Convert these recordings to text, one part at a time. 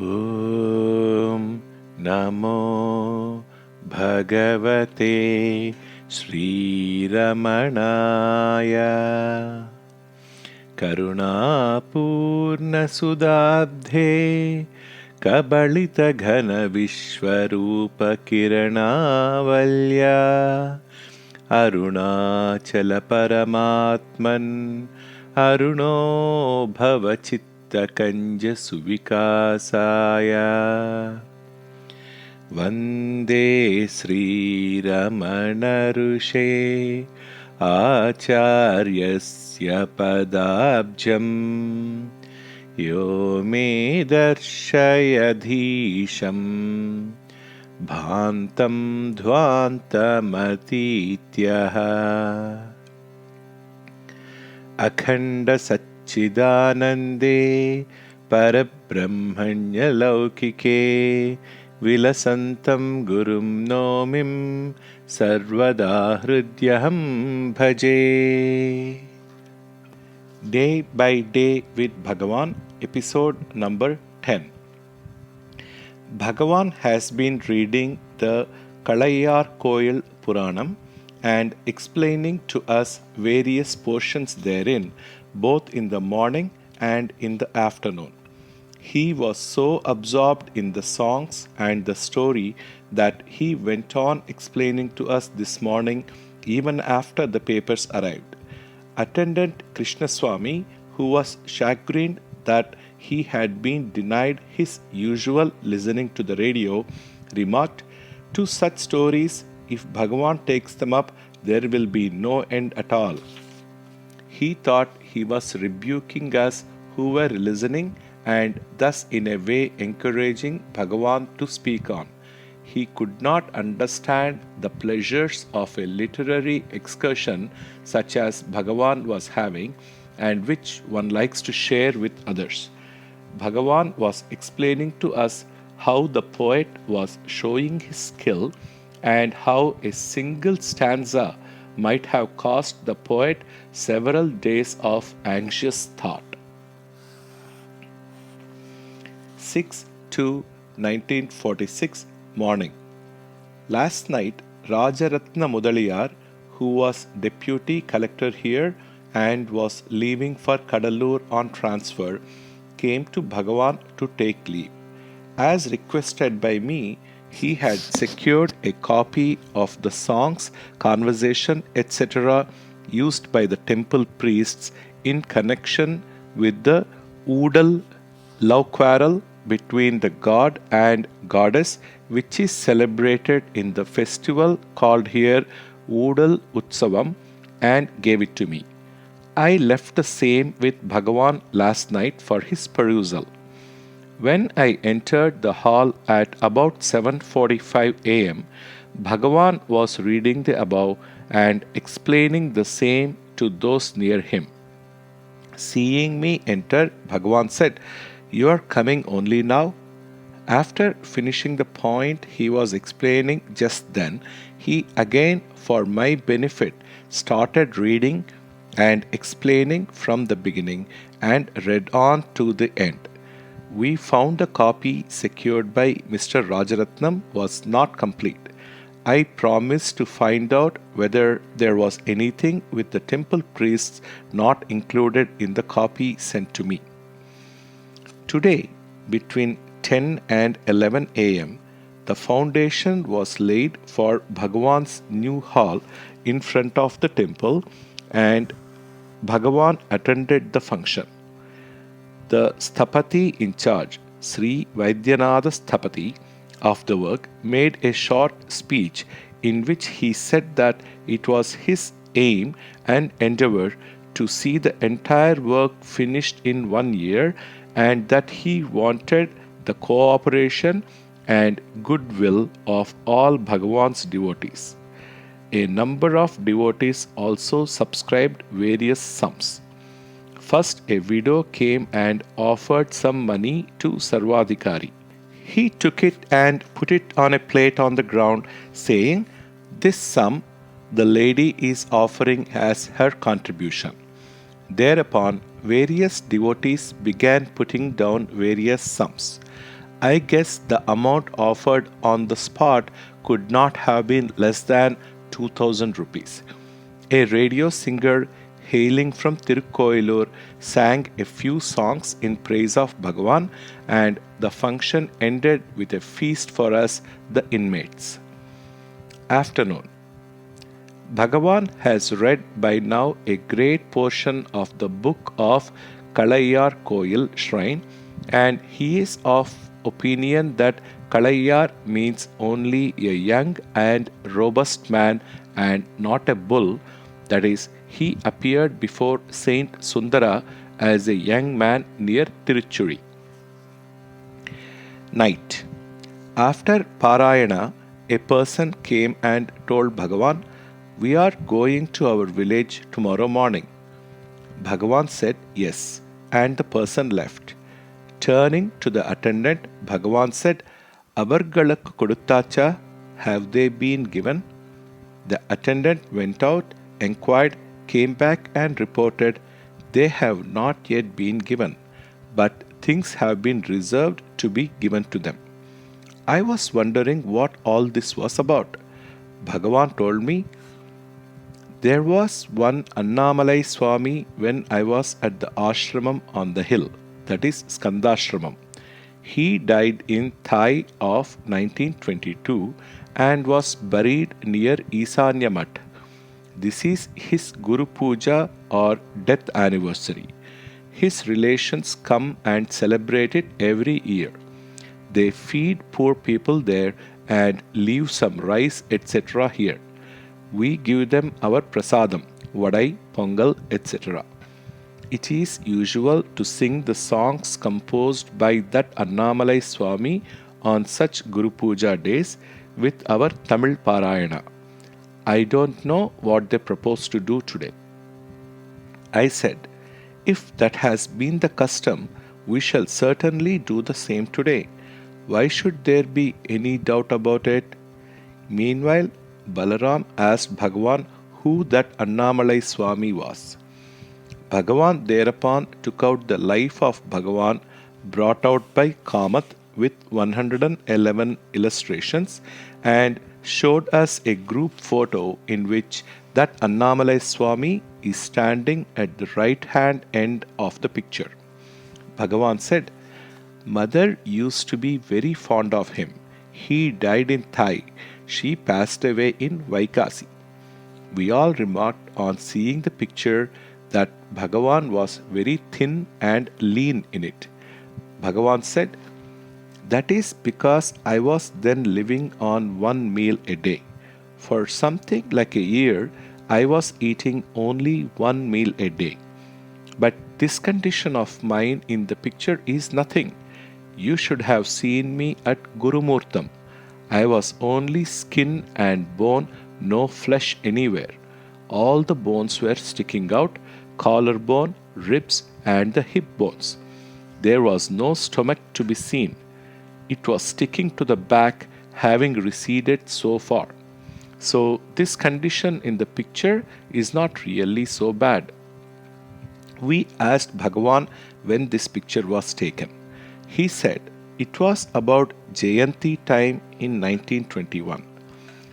ॐ नमो भगवते श्रीरमणाय करुणापूर्णसुदाब्धे कबलितघनविश्वरूपकिरणावल्या अरुणाचलपरमात्मन् अरुणो भवचित्तकञ्जसुविकासाय वन्दे श्रीरमणऋषे आचार्यस्य पदाब्जं यो मे दर्शयधीशं भान्तं ध्वान्तमतीत्यः अखण्डसच्चिदानन्दे परब्रह्मण्यलौकिके विलसन्तं गुरुं नौमिं सर्वदा हृद्यहं भजे. Day by Day with Bhagavan, episode number 10. Bhagavan has been reading the Kalayar Koil Puranam and explaining to us various portions therein, both in the morning and in the afternoon. He was so absorbed in the songs and the story that he went on explaining to us this morning even after the papers arrived. Attendant Krishnaswamy, who was chagrined that he had been denied his usual listening to the radio, remarked, "To such stories, if Bhagavan takes them up, there will be no end at all." He thought he was rebuking us who were listening and thus in a way encouraging Bhagavan to speak on. He could not understand the pleasures of a literary excursion such as Bhagavan was having and which one likes to share with others. Bhagavan was explaining to us how the poet was showing his skill and how a single stanza might have cost the poet several days of anxious thought. 6/2/1946 morning. Last night, Rajaratna Mudaliyar, who was deputy collector here and was leaving for Kadalur on transfer, came to Bhagavan to take leave. As requested by me, he had secured a copy of the songs, conversation, etc. used by the temple priests in connection with the Oodal love quarrel between the god and goddess, which is celebrated in the festival called here Oodal Utsavam, and gave it to me. I left the same with Bhagavan last night for his perusal. When I entered the hall at about 7:45 a.m., Bhagavan was reading the above and explaining the same to those near him. Seeing me enter, Bhagavan said, "You are coming only now?" After finishing the point he was explaining just then, he again, for my benefit, started reading and explaining from the beginning and read on to the end. We found the copy secured by Mr. Rajaratnam was not complete. I promised to find out whether there was anything with the temple priests not included in the copy sent to me. Today, between 10 and 11 a.m., the foundation was laid for Bhagavan's new hall in front of the temple, and Bhagavan attended the function. The Sthapati in charge, Sri Vaidyanatha Sthapati, of the work made a short speech in which he said that it was his aim and endeavor to see the entire work finished in 1 year, and that he wanted the cooperation and goodwill of all Bhagavan's devotees. A number of devotees also subscribed various sums. First, a widow came and offered some money to Sarvadhikari. He took it and put it on a plate on the ground, saying, "This sum the lady is offering as her contribution." Thereupon, various devotees began putting down various sums. I guess the amount offered on the spot could not have been less than 2000 rupees. A radio singer hailing from Tirukkoilur sang a few songs in praise of Bhagavan, and the function ended with a feast for us, the inmates. Afternoon. Bhagavan has read by now a great portion of the book of Kalaiyar Koil shrine, and he is of opinion that Kalaiyar means only a young and robust man and not a bull. That is, he appeared before Saint Sundara as a young man near Tiruchuri. Night. After Parayana, a person came and told Bhagavan, "We are going to our village tomorrow morning." Bhagavan said yes, and the person left. Turning to the attendant, Bhagavan said, "Avargalakku koduttacha, have they been given?" The attendant went out, enquired, came back and reported, "They have not yet been given, but things have been reserved to be given to them." I was wondering what all this was about. Bhagavan told me, "There was one Annamalai Swami when I was at the ashramam on the hill, that is Skandashramam. He died in Thai of 1922 and was buried near Isanya Math. This is his Guru Puja or death anniversary. His relations come and celebrate it every year. They feed poor people there and leave some rice etc. here. We give them our prasadam, vadai, pongal, etc. It is usual to sing the songs composed by that Annamalai Swami on such Guru Puja days with our Tamil Parayana. I don't know what they propose to do today." I said, "If that has been the custom, we shall certainly do the same today. Why should there be any doubt about it?" Meanwhile, Balaram asked Bhagavan who that Annamalai Swami was. Bhagavan thereupon took out the life of Bhagavan brought out by Kamath with 111 illustrations and showed us a group photo in which that Annamalai Swami is standing at the right hand end of the picture. Bhagavan said, "Mother used to be very fond of him. He died in Thai. She passed away in Vaikasi." We all remarked on seeing the picture that Bhagavan was very thin and lean in it. Bhagavan said, "That is because I was then living on one meal a day. For something like a year, I was eating only one meal a day. But this condition of mine in the picture is nothing. You should have seen me at Gurumurtam. I was only skin and bone, no flesh anywhere. All the bones were sticking out, collarbone, ribs, and the hip bones. There was no stomach to be seen. It was sticking to the back, having receded so far. So this condition in the picture is not really so bad." We asked Bhagavan when this picture was taken. He said it was about Jayanti time in 1921.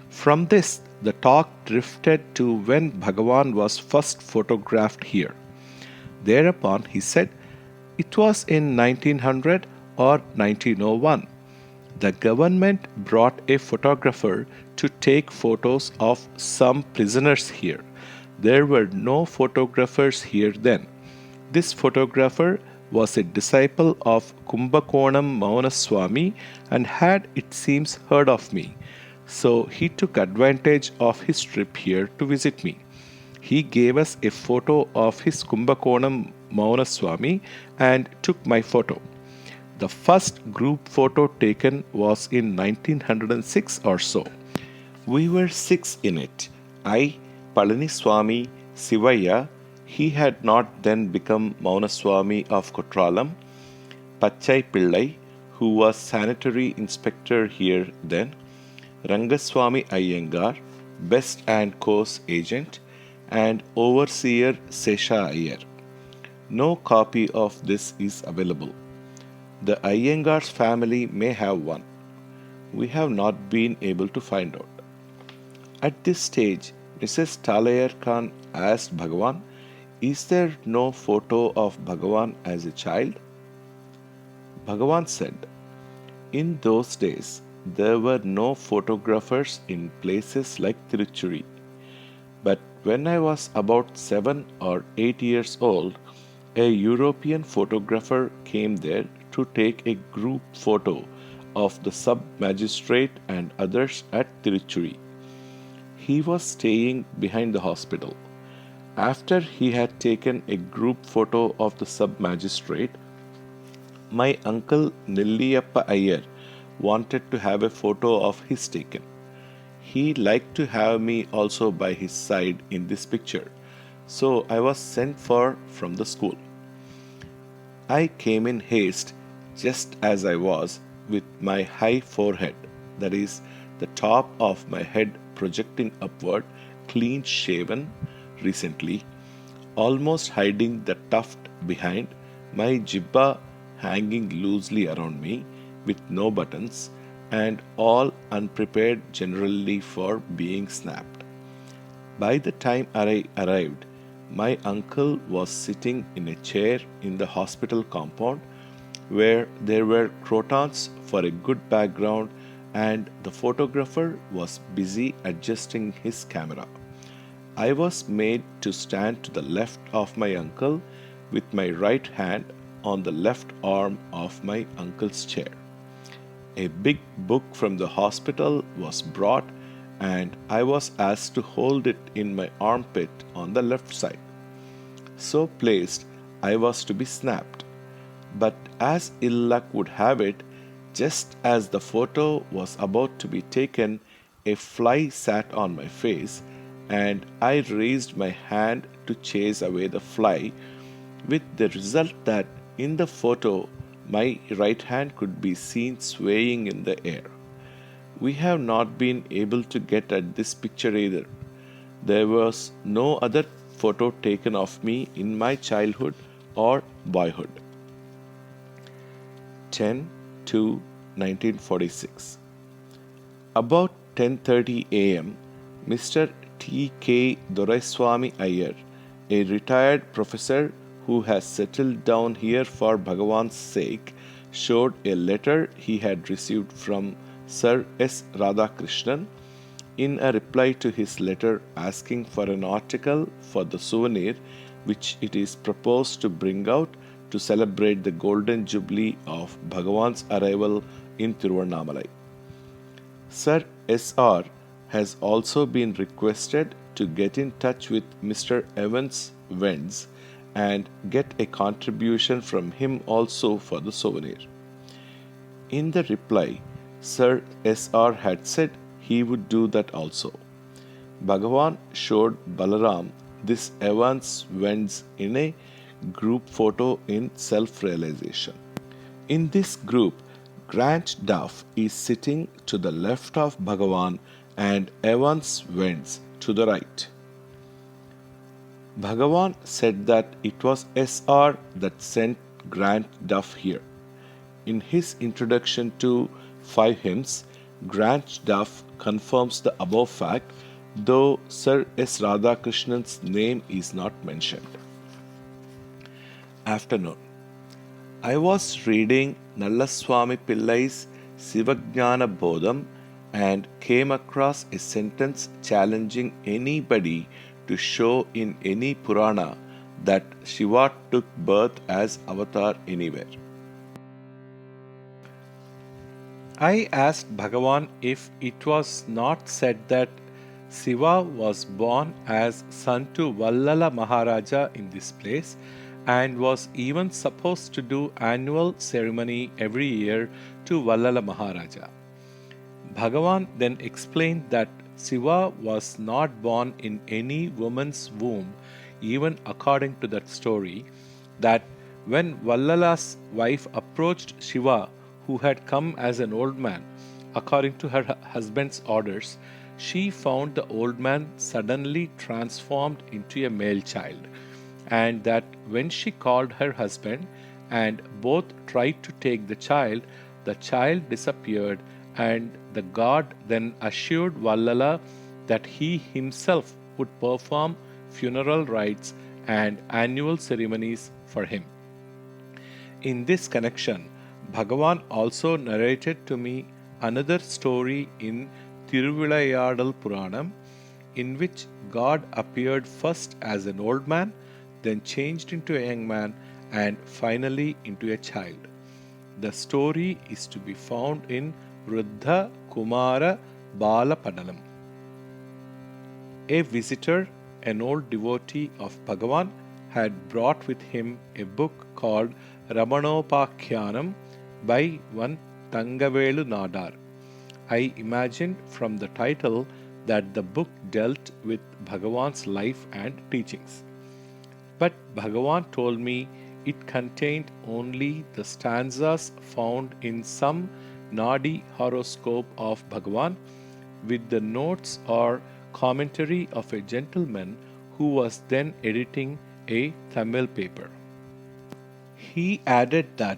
From this, the talk drifted to when Bhagavan was first photographed here. Thereupon he said it was in 1900 or 1901. The government brought a photographer to take photos of some prisoners here. There were no photographers here then. This photographer was a disciple of Kumbakonam Maunaswami and had, it seems, heard of me. So he took advantage of his trip here to visit me. He gave us a photo of his Kumbakonam Maunaswami and took my photo. The first group photo taken was in 1906 or so. We were 6 in it. I, Palaniswami, Sivaya, he had not then become Maunaswami of Kotralam, Pachai Pillai, who was sanitary inspector here then, Rangaswami Iyengar, Best and Co's agent, and overseer Sesha Iyer. No copy of this is available. The Iyengar's family may have one. We have not been able to find out. At this stage, Mrs. Talayar Khan asked Bhagavan, "Is there no photo of Bhagavan as a child?" Bhagavan said, "In those days, there were no photographers in places like Tiruchuri. But when I was about 7 or 8 years old, a European photographer came there to take a group photo of the sub magistrate and others at Tiruchuri. He was staying behind the hospital. After he had taken a group photo of the sub magistrate, my uncle Nilliyappa Iyer wanted to have a photo of his taken. He liked to have me also by his side in this picture, so I was sent for from the school. I came in haste, just as I was, with my high forehead, that is, the top of my head projecting upward, clean shaven recently, almost hiding the tuft behind, my jibba hanging loosely around me, with no buttons, and all unprepared generally for being snapped. By the time I arrived, my uncle was sitting in a chair in the hospital compound where there were crotons for a good background, and the photographer was busy adjusting his camera. I was made to stand to the left of my uncle with my right hand on the left arm of my uncle's chair. A big book from the hospital was brought, and I was asked to hold it in my armpit on the left side. So placed, I was to be snapped. But as ill luck would have it, just as the photo was about to be taken, a fly sat on my face, and I raised my hand to chase away the fly, with the result that in the photo my right hand could be seen swaying in the air. We have not been able to get at this picture either. There was no other photo taken of me in my childhood or boyhood. 10/2/1946. About 10:30 a.m., Mr. T.K. Doraiswamy Iyer, a retired professor who has settled down here for Bhagavan's sake, showed a letter he had received from Sir S. Radhakrishnan. In a reply to his letter asking for an article for the souvenir which it is proposed to bring out to celebrate the golden jubilee of Bhagavan's arrival in Tiruvannamalai. Sir S.R. has also been requested to get in touch with Mr. Evans Wentz and get a contribution from him also for the souvenir. In the reply, Sir S.R. had said he would do that also. Bhagavan showed Balaram this Evans Wentz in a group photo in self-realization. In this group, Grant Duff is sitting to the left of Bhagavan and Evans Wentz to the right. Bhagavan said that it was S.R. that sent Grant Duff here. In his introduction to 5 hymns, Grant Duff confirms the above fact, though Sir S. Radhakrishnan's name is not mentioned. Afternoon. I was reading Nallaswami Pillai's Sivajnana Bodham and came across a sentence challenging anybody to show in any Purana that Shiva took birth as avatar anywhere. I asked Bhagavan if it was not said that Shiva was born as son to Vallala Maharaja in this place and was even supposed to do annual ceremony every year to Vallala Maharaja. Bhagavan then explained that Shiva was not born in any woman's womb, even according to that story, that when Vallala's wife approached Shiva, who had come as an old man, according to her husband's orders, she found the old man suddenly transformed into a male child, and that when she called her husband, and both tried to take the child disappeared, and the god then assured Vallala that he himself would perform funeral rites and annual ceremonies for him. In this connection, Bhagavan also narrated to me another story in Tiruvilayadal Puranam, in which God appeared first as an old man, then changed into a young man, and finally into a child. The story is to be found in Vruddha Kumara Bala Padalam. A visitor, an old devotee of Bhagavan, had brought with him a book called Ramanopakhyanam by one Thangavelu Nadar. I imagined from the title that the book dealt with Bhagavan's life and teachings. But Bhagavan told me it contained only the stanzas found in some Nadi horoscope of Bhagavan, with the notes or commentary of a gentleman who was then editing a Tamil paper. He added that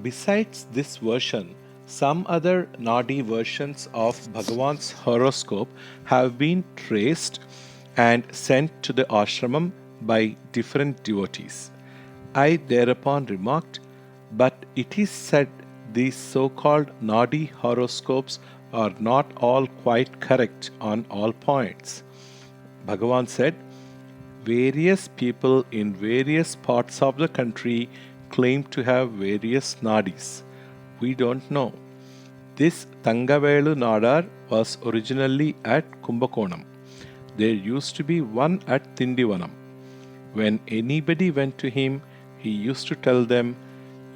besides this version, some other Nadi versions of Bhagavan's horoscope have been traced and sent to the ashramam by different devotees. I thereupon remarked, but it is said these so called Nadi horoscopes are not all quite correct on all points. Bhagavan said, various people in various parts of the country claim to have various nadis. We don't know. This Thangavelu Nadar was originally at Kumbakonam. There used to be one at Tindivanam. When anybody went to him, he used to tell them,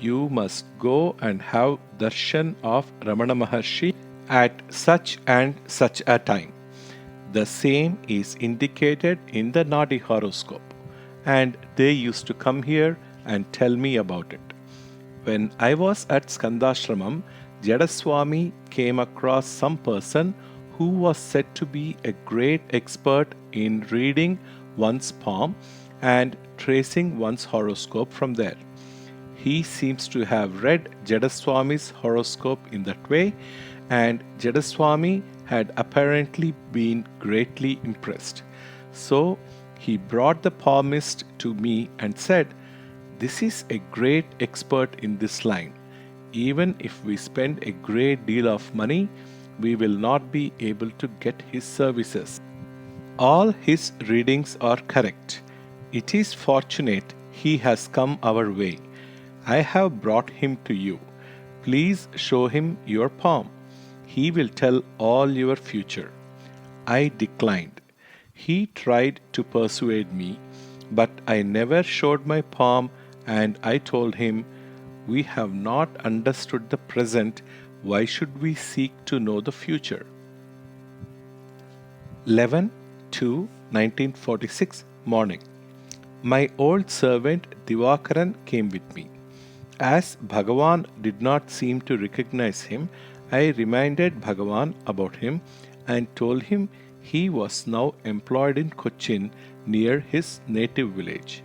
you must go and have darshan of Ramana Maharshi at such and such a time. The same is indicated in the Nadi horoscope, and they used to come here and tell me about it. When I was at Skandashramam, Jadaswami came across some person who was said to be a great expert in reading one's palm and tracing one's horoscope from there. He seems to have read Jadaswami's horoscope in that way, and Jadaswami had apparently been greatly impressed. So he brought the palmist to me and said, this is a great expert in this line. Even if we spend a great deal of money, we will not be able to get his services. All his readings are correct. It is fortunate he has come our way. I have brought him to you. Please show him your palm. He will tell all your future. I declined. He tried to persuade me, but I never showed my palm, and I told him, we have not understood the present. Why should we seek to know the future? 11/2/1946 morning. My old servant Divakaran came with me. As Bhagavan did not seem to recognize him, I reminded Bhagavan about him and told him he was now employed in Cochin near his native village.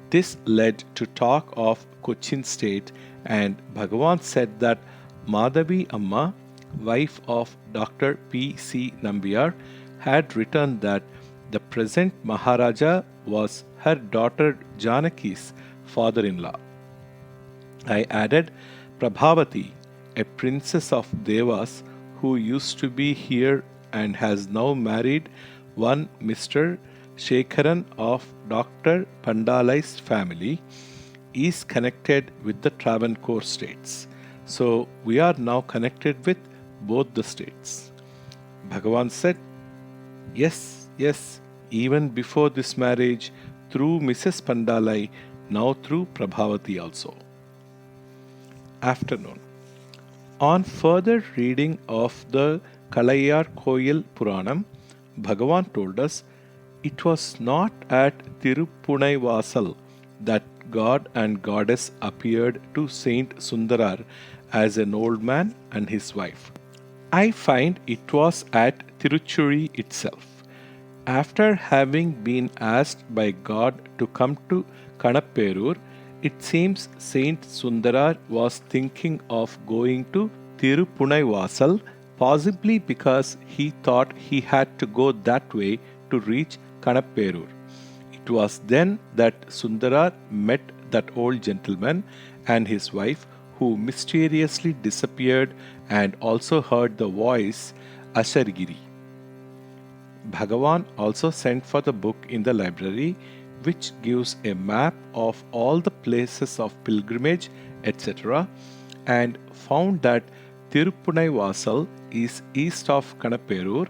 This led to talk of Cochin state, and Bhagavan said that Madhavi Amma, wife of Dr. P.C. Nambiar, had written that the present Maharaja was her daughter Janaki's father-in-law. I added Prabhavati, a princess of Devas who used to be here and has now married one Mr. Shekharan of Dr. Pandalai's family, is connected with the Travancore states. So we are now connected with both the states. Bhagavan said, yes, even before this marriage, through Mrs. Pandalai, now through Prabhavati also. Afternoon. On further reading of the Kalayar Koyil Puranam, Bhagavan told us it was not at Tirupunai that God and Goddess appeared to Saint Sundarar as an old man and his wife. I find it was at Tiruchuri itself. After having been asked by God to come to Kanapperur, It seems Saint Sundarar was thinking of going to Tirupunai possibly because he thought he had to go that way to reach Kanapperur. It was then that Sundarar met that old gentleman and his wife who mysteriously disappeared and also heard the voice Ashargiri. Bhagavan also sent for the book in the library, which gives a map of all the places of pilgrimage, etc., and found that Tirupunai Vasal is east of Kanapperur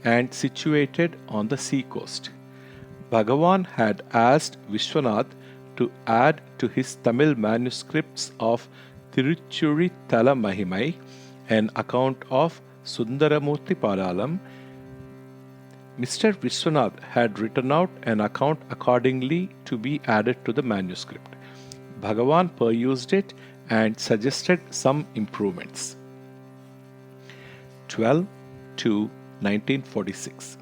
and situated on the sea coast. Bhagavan had asked Vishwanath to add to his Tamil manuscripts of Tiruchuri Thala Mahimai an account of Sundaramurti Padalam. Mr. Vishwanath had written out an account accordingly to be added to the manuscript. Bhagavan perused it and suggested some improvements. 12/2/1946.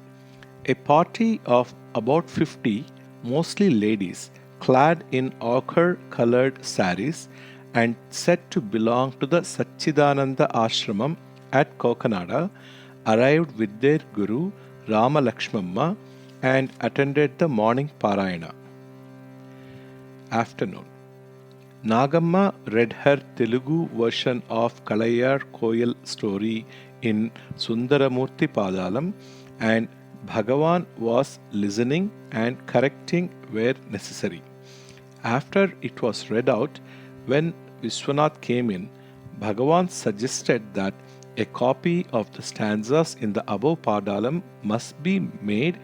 A party of about 50, mostly ladies, clad in ochre-colored saris and said to belong to the Satchidananda Ashramam at Kokanada, arrived with their guru Rama Lakshmamma and attended the morning Parayana. Afternoon. Nagamma read her Telugu version of Kalayar Koyal story in Sundaramurti Padalam, and Bhagavan was listening and correcting where necessary. After it was read out, when Vishwanath came in, Bhagavan suggested that a copy of the stanzas in the above Padalam must be made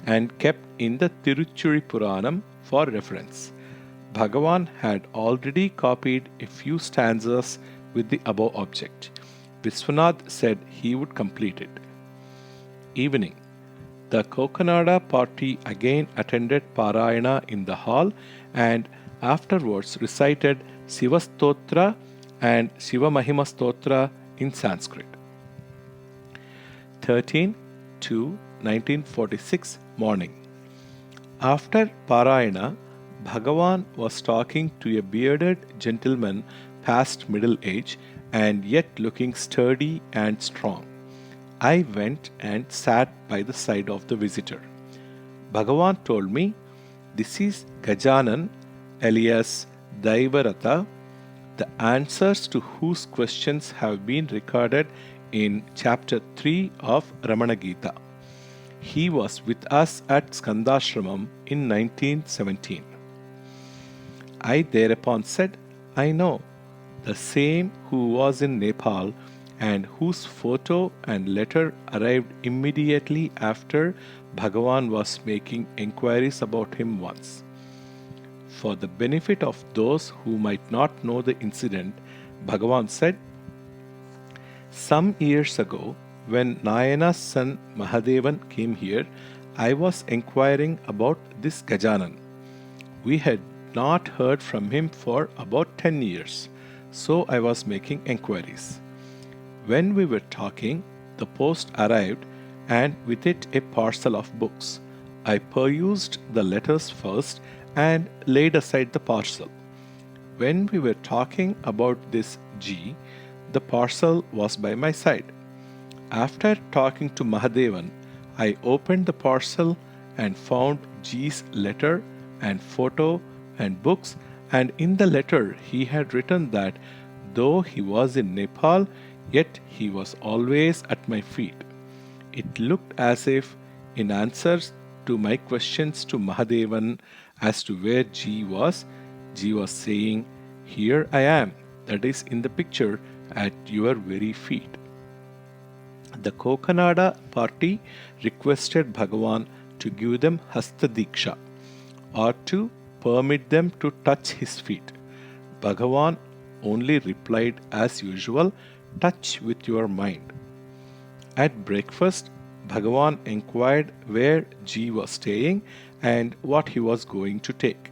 and kept in the Tiruchuri Puranam for reference. Bhagavan had already copied a few stanzas with the above object. Vishwanath said he would complete it. Evening. The Kokanada party again attended Parayana in the hall and afterwards recited Sivastotra and Shivamahima in Sanskrit. 13/2/1946 morning. After Parayana, Bhagavan was talking to a bearded gentleman past middle age and yet looking sturdy and strong. I went and sat by the side of the visitor. Bhagavan told me, "This is Gajanan, alias Daivaratha, the answers to whose questions have been recorded in chapter 3 of Ramana Gita. He was with us at Skandashramam in 1917. I thereupon said, "I know, the same who was in Nepal and whose photo and letter arrived immediately after Bhagavan was making inquiries about him once." For the benefit of those who might not know the incident, Bhagavan said, "Some years ago, when Nayana's son Mahadevan came here, I was inquiring about this Gajanan. We had not heard from him for about 10 years, so I was making inquiries. When we were talking, the post arrived and with it a parcel of books. I perused the letters first and laid aside the parcel. When we were talking about this G, the parcel was by my side. After talking to Mahadevan, I opened the parcel and found G's letter and photo and books, and in the letter he had written that though he was in Nepal, yet he was always at my feet. It looked as if, in answers to my questions to Mahadevan as to where G was saying, 'Here I am, that is in the picture, at your very feet.' The Kokanada party requested Bhagavan to give them Hasta Diksha, or to permit them to touch his feet. Bhagavan only replied as usual, 'Touch with your mind.' At breakfast, Bhagavan inquired where G was staying and what he was going to take.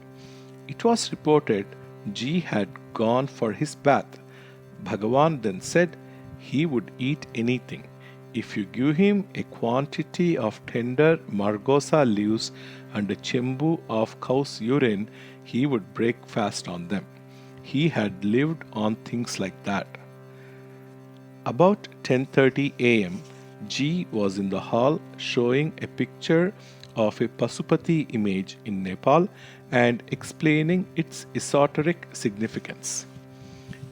It was reported G had gone for his bath. Bhagavan then said he would eat anything. If you give him a quantity of tender margosa leaves and a chembu of cow's urine, he would break fast on them. He had lived on things like that. About 10:30 a.m., G was in the hall showing a picture of a Pasupati image in Nepal and explaining its esoteric significance.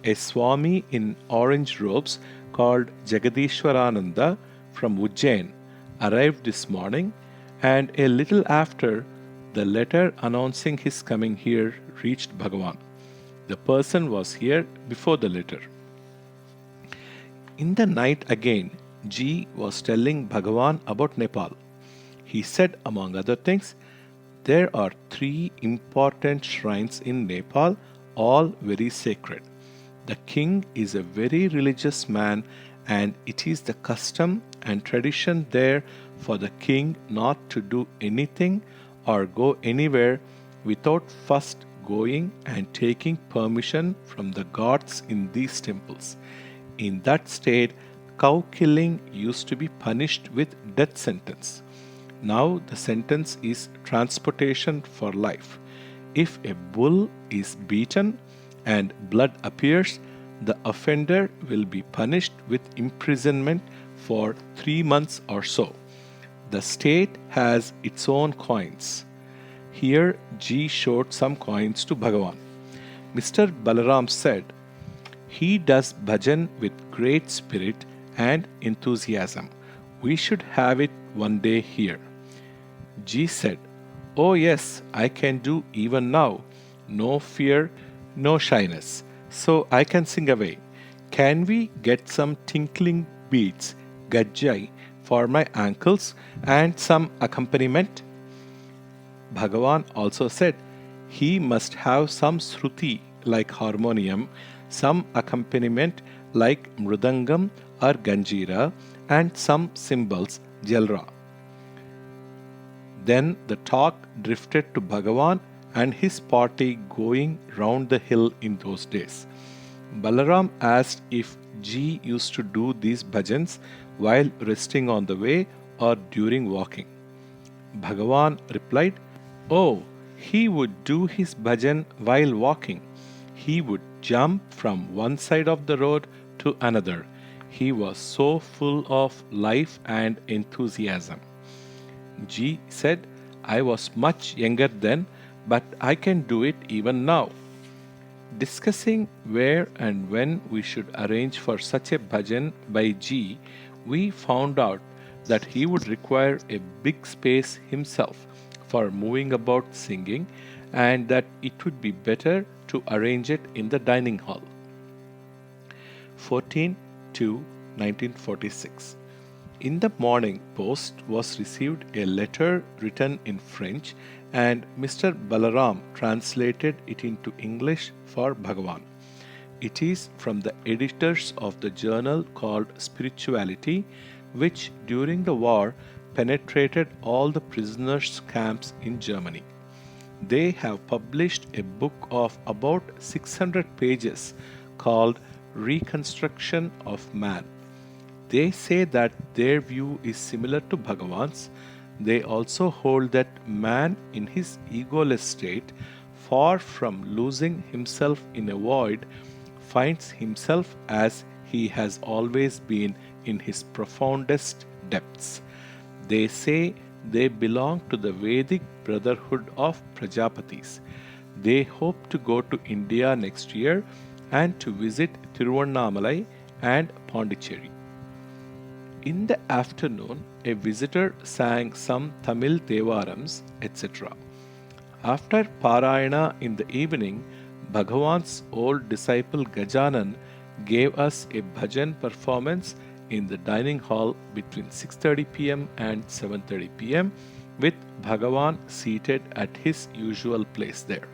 A Swami in orange robes called Jagadishwarananda from Ujjain arrived this morning, and a little after, the letter announcing his coming here reached Bhagavan. The person was here before the letter. In the night again, G was telling Bhagavan about Nepal. He said, among other things, there are 3 important shrines in Nepal, all very sacred. The king is a very religious man, and it is the custom and tradition there for the king not to do anything or go anywhere without first going and taking permission from the gods in these temples. In that state, cow killing used to be punished with death sentence. Now the sentence is transportation for life. If a bull is beaten and blood appears, the offender will be punished with imprisonment for 3 months or so. The state has its own coins. Here G showed some coins to Bhagavan. Mr. Balaram said, he does bhajan with great spirit and enthusiasm. We should have it one day here. G said, oh yes, I can do even now. No fear, no shyness. So I can sing away. Can we get some tinkling beads, gajjai, for my ankles and some accompaniment? Bhagavan also said, he must have some sruti like harmonium, some accompaniment like mridangam or ganjira, and some cymbals, jalra. Then the talk drifted to Bhagavan and his party going round the hill in those days. Balaram asked if G used to do these bhajans while resting on the way or during walking. Bhagavan replied, oh, he would do his bhajan while walking. He would jump from one side of the road to another. He was so full of life and enthusiasm. G said, I was much younger then, but I can do it even now. Discussing where and when we should arrange for such a bhajan by G, we found out that he would require a big space himself for moving about singing, and that it would be better to arrange it in the dining hall. 14/2/1946. In the morning post was received a letter written in French, and Mr. Balaram translated it into English for Bhagavan. It is from the editors of the journal called Spirituality, which during the war penetrated all the prisoners' camps in Germany. They have published a book of about 600 pages called Reconstruction of Man. They say that their view is similar to Bhagavan's. They also hold that man in his egoless state, far from losing himself in a void, finds himself as he has always been in his profoundest depths. They say they belong to the Vedic brotherhood of Prajapatis. They hope to go to India next year and to visit Tiruvannamalai and Pondicherry. In the afternoon, a visitor sang some Tamil Devarams, etc. After Parayana in the evening, Bhagavan's old disciple Gajanan gave us a bhajan performance in the dining hall between 6:30 p.m. and 7:30 p.m. with Bhagavan seated at his usual place there.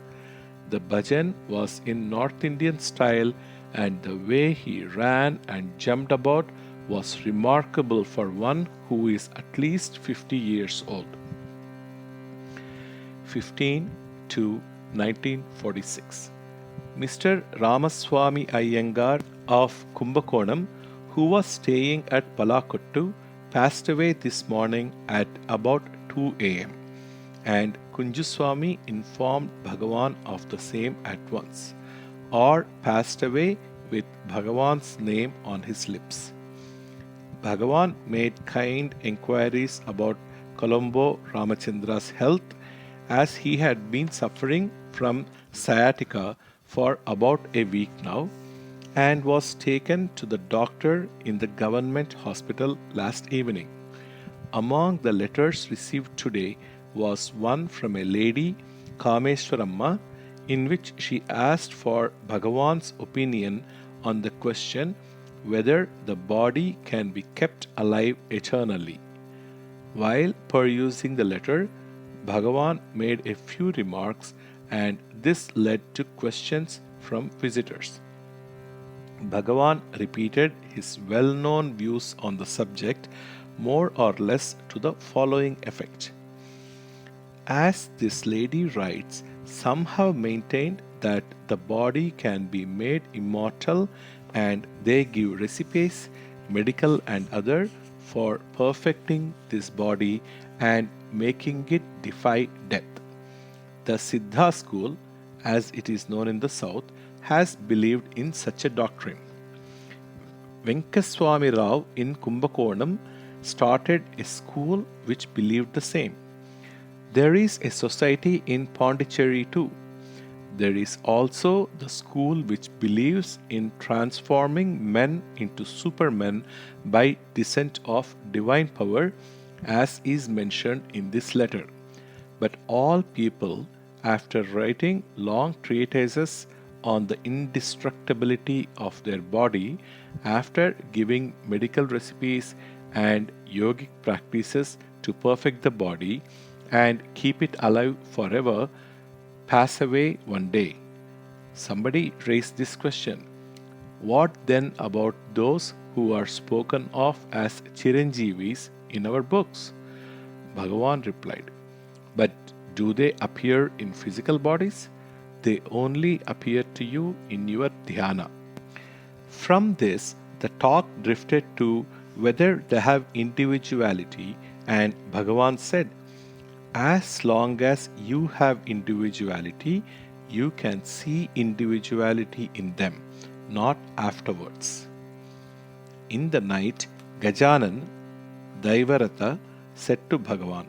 The bhajan was in North Indian style, and the way he ran and jumped about was remarkable for one who is at least 50 years old. 15/2/1946. Mr. Ramaswamy Iyengar of Kumbakonam, who was staying at Palakottu, passed away this morning at about 2 a.m. and Kunjuswami informed Bhagavan of the same at once, or passed away with Bhagavan's name on his lips. Bhagavan made kind inquiries about Colombo Ramachandra's health, as he had been suffering from sciatica for about a week now and was taken to the doctor in the government hospital last evening. Among the letters received today was one from a lady, Kameshwaramma, in which she asked for Bhagavan's opinion on the question whether the body can be kept alive eternally. While perusing the letter, Bhagavan made a few remarks, and this led to questions from visitors. Bhagavan repeated his well known views on the subject, more or less to the following effect. As this lady writes, some have maintained that the body can be made immortal, and they give recipes, medical and other, for perfecting this body and making it defy death. The Siddha school, as it is known in the south, has believed in such a doctrine. Venkaswami Rao in Kumbakonam started a school which believed the same. There is a society in Pondicherry too. There is also the school which believes in transforming men into supermen by descent of divine power, as is mentioned in this letter. But all people, after writing long treatises on the indestructibility of their body, after giving medical recipes and yogic practices to perfect the body and keep it alive forever, pass away one day. Somebody raised this question: what then about those who are spoken of as Chiranjeevis in our books? Bhagavan replied, but do they appear in physical bodies? They only appear to you in your dhyana. From this, the talk drifted to whether they have individuality, and Bhagavan said, as long as you have individuality, you can see individuality in them, not afterwards. In the night, Gajanan, Daivaratha, said to Bhagavan,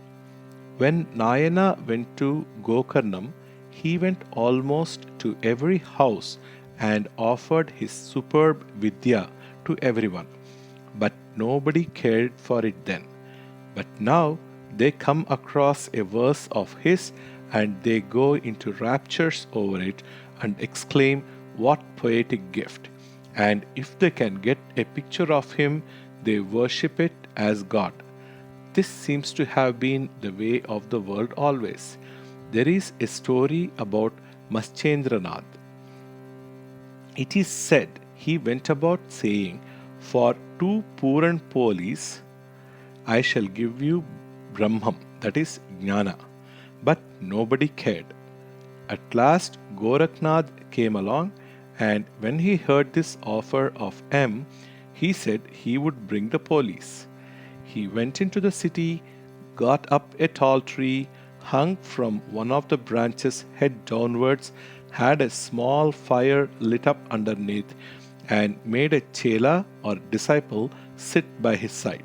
when Nayana went to Gokarnam, he went almost to every house and offered his superb Vidya to everyone, but nobody cared for it then. But now they come across a verse of his and they go into raptures over it and exclaim, what poetic gift! And if they can get a picture of him, they worship it as God. This seems to have been the way of the world always. There is a story about Maschendranath. It is said he went about saying, for 2 Puran Polis, I shall give you Brahmam, that is Jnana. But nobody cared. At last, Gorakhnath came along, and when he heard this offer of M, he said he would bring the police. He went into the city, got up a tall tree, hung from one of the branches head downwards, had a small fire lit up underneath, and made a chela or disciple sit by his side.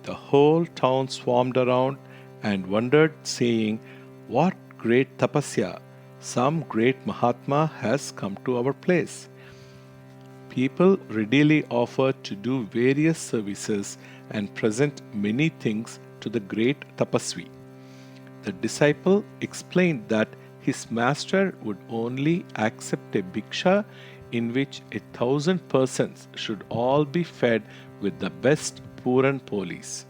The whole town swarmed around and wondered, saying, what great tapasya! Some great Mahatma has come to our place. People readily offered to do various services and present many things to the great tapasvi. The disciple explained that his master would only accept a bhiksha in which 1,000 persons should all be fed with the best Puran Polis.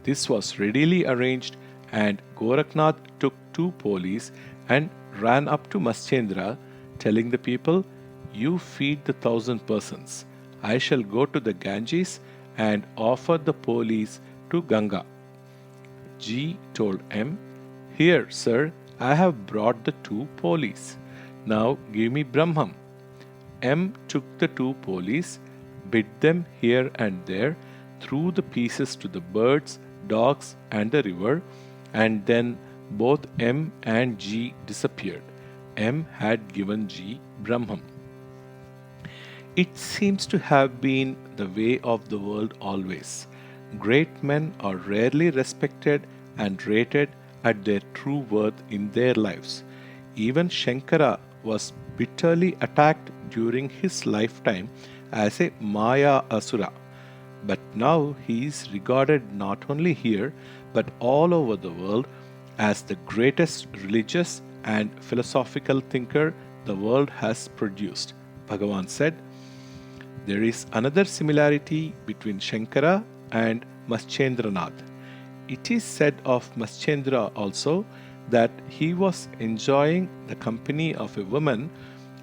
This was readily arranged, and Gorakhnath took 2 Polis and ran up to Maschendra, telling the people, you feed the 1,000 persons. I shall go to the Ganges and offer the Polis to Ganga. G told M, here, sir, I have brought the 2 Polis. Now give me Brahmam. M took the 2 Polis, bit them here and there, threw the pieces to the birds, dogs, and the river, and then both M and G disappeared. M had given G Brahman. It seems to have been the way of the world always. Great men are rarely respected and rated at their true worth in their lives. Even Shankara was bitterly attacked during his lifetime as a Maya Asura. But now he is regarded not only here but all over the world as the greatest religious and philosophical thinker the world has produced. Bhagavan said, there is another similarity between Shankara and Maschendranath. It is said of Maschendra also that he was enjoying the company of a woman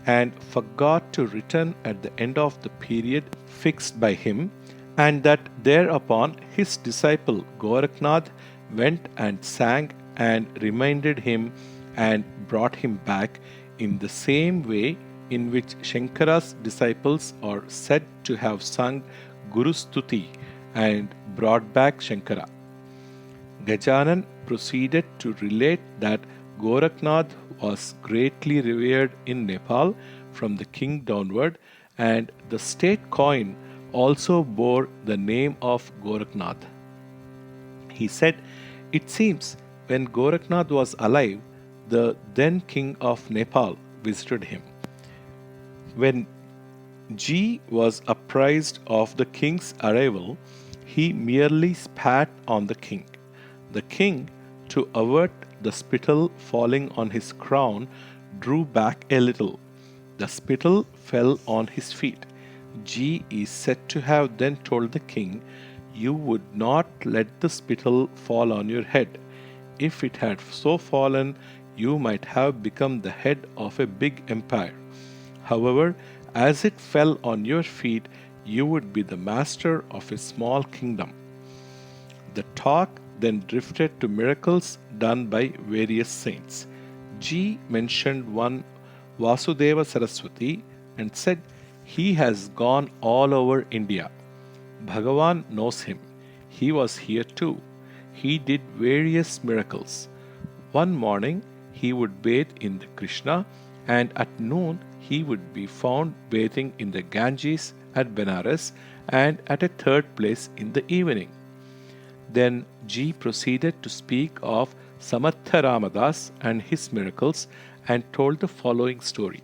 and forgot to return at the end of the period fixed by him, and that thereupon his disciple Gorakhnath went and sang and reminded him and brought him back in the same way in which Shankara's disciples are said to have sung Guru Stuti and brought back Shankara. Gajanan proceeded to relate that Gorakhnath was greatly revered in Nepal from the king downward, and the state coin also bore the name of Gorakhnath. He said, it seems when Gorakhnath was alive, the then king of Nepal visited him. When G was apprised of the king's arrival, he merely spat on the king. The king, to avert the spittle falling on his crown, drew back a little. The spittle fell on his feet. G is said to have then told the king, you would not let the spittle fall on your head. If it had so fallen, you might have become the head of a big empire. However, as it fell on your feet, you would be the master of a small kingdom. The talk then drifted to miracles done by various saints. G mentioned one Vasudeva Saraswati and said he has gone all over India. Bhagavan knows him. He was here too. He did various miracles. One morning he would bathe in the Krishna, and at noon he would be found bathing in the Ganges at Benares, and at a third place in the evening. Then G proceeded to speak of Samartha Ramadas and his miracles and told the following story.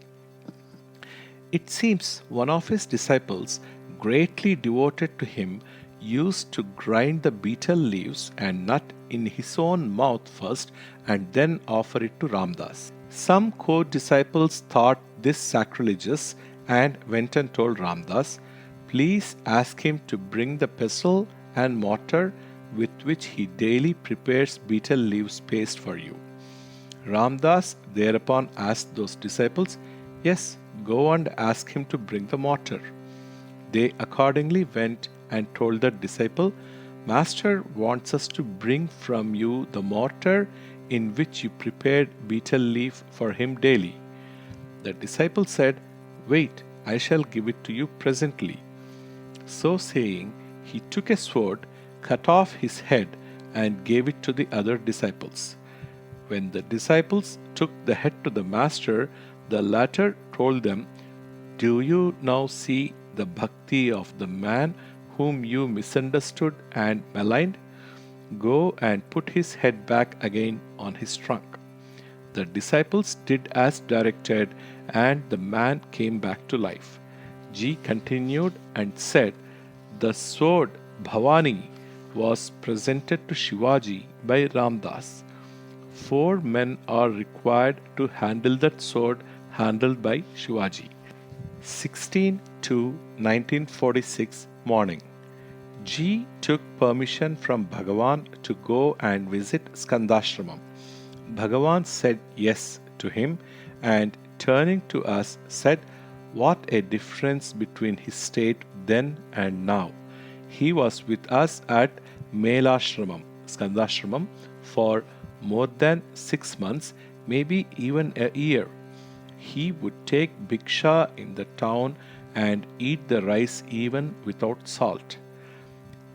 It seems one of his disciples, greatly devoted to him, used to grind the betel leaves and nut in his own mouth first and then offer it to Ramdas. Some co-disciples thought this sacrilegious and went and told Ramdas, please ask him to bring the pestle and mortar with which he daily prepares betel leaves paste for you. Ramdas thereupon asked those disciples, yes, go and ask him to bring the mortar. They accordingly went and told the disciple, Master wants us to bring from you the mortar in which you prepared betel leaf for him daily. The disciple said, wait, I shall give it to you presently. So saying, he took a sword, cut off his head, and gave it to the other disciples. When the disciples took the head to the master, the latter told them, do you now see the bhakti of the man whom you misunderstood and maligned? Go and put his head back again on his trunk. The disciples did as directed, and the man came back to life. G continued and said, the sword Bhavani was presented to Shivaji by Ramdas. 4 men are required to handle that sword handled by Shivaji. 16/2/1946 morning. G took permission from Bhagavan to go and visit Skandashramam. Bhagavan said yes to him and turning to us said, what a difference between his state then and now. He was with us at Melashramam, Skandashramam, for more than 6 months, maybe even a year. He would take bhiksha in the town and eat the rice even without salt.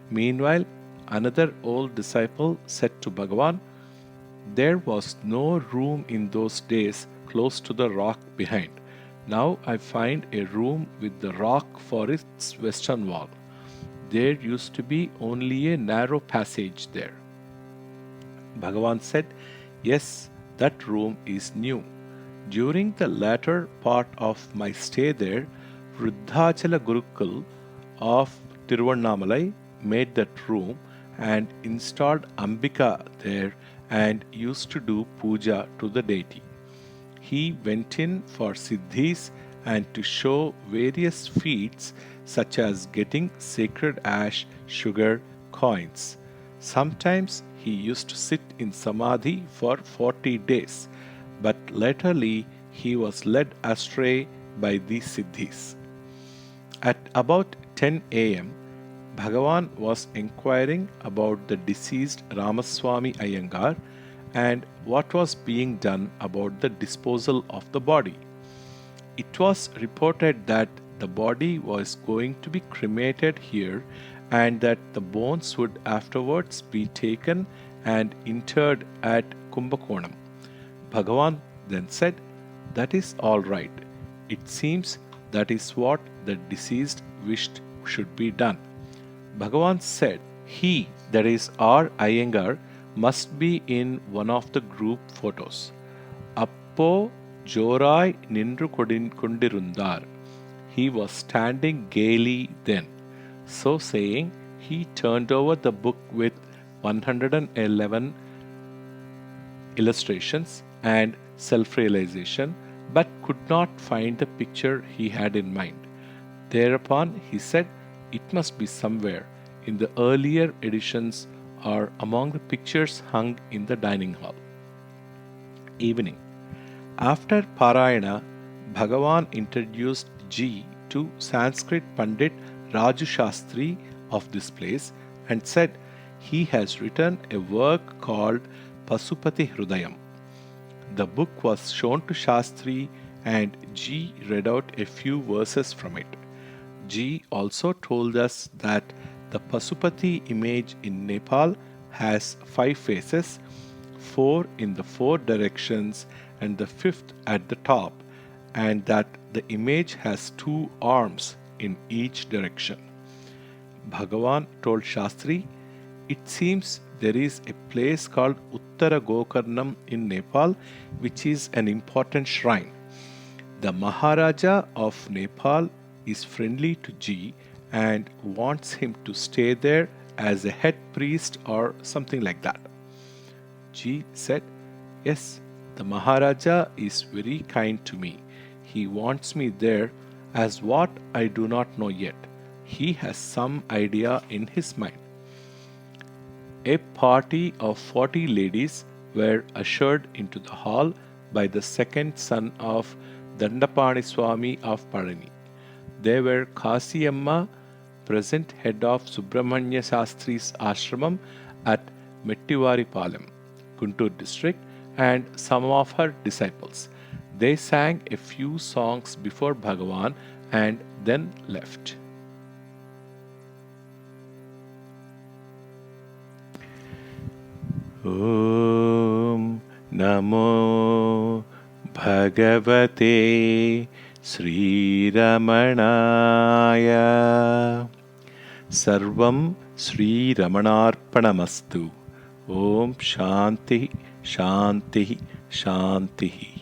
Meanwhile, another old disciple said to Bhagavan, There was no room in those days close to the rock behind. Now I find a room with the rock for its western wall. There used to be only a narrow passage there. Bhagavan said, Yes, that room is new. During the latter part of my stay there, Vruddhachala Gurukul of Tiruvannamalai made that room and installed Ambika there and used to do puja to the deity. He went in for siddhis and to show various feats such as getting sacred ash, sugar, coins. Sometimes he used to sit in samadhi for 40 days, but latterly he was led astray by these siddhis. At about 10 a.m., Bhagavan was inquiring about the deceased Ramaswamy Iyengar and what was being done about the disposal of the body. It was reported that the body was going to be cremated here and that the bones would afterwards be taken and interred at Kumbakonam. Bhagavan then said, That is all right. It seems that is what the deceased wished should be done. Bhagavan said, He, that is our Iyengar, must be in one of the group photos. Appo Jorai Nindru Kondirundar. He was standing gaily then. So saying, he turned over the book with 111 illustrations and self-realization, but could not find the picture he had in mind. Thereupon he said, It must be somewhere in the earlier editions or among the pictures hung in the dining hall. Evening. After Parayana, Bhagavan introduced G to Sanskrit Pandit Raju Shastri of this place and said he has written a work called Pasupati Hrudayam. The book was shown to Shastri and G read out a few verses from it. G also told us that the Pasupati image in Nepal has 5 faces, 4 in the 4 directions and the 5th at the top, and that the image has 2 arms in each direction. Bhagavan told Shastri, It seems there is a place called Uttara Gokarnam in Nepal, which is an important shrine. The Maharaja of Nepal is friendly to G and wants him to stay there as a head priest or something like that. G said, Yes, the Maharaja is very kind to me. He wants me there as what I do not know yet. He has some idea in his mind. A party of 40 ladies were ushered into the hall by the second son of Dandapani Swami of Palani. They were Kasiyamma, present head of Subramanya Shastri's ashramam at Mettivari Palam, Guntur district, and some of her disciples. They sang a few songs before Bhagavan and then left. Om Namo Bhagavate Sri Ramanaya. Sarvam Sri Ramanarpanamastu. Om Shanti Shanti Shanti.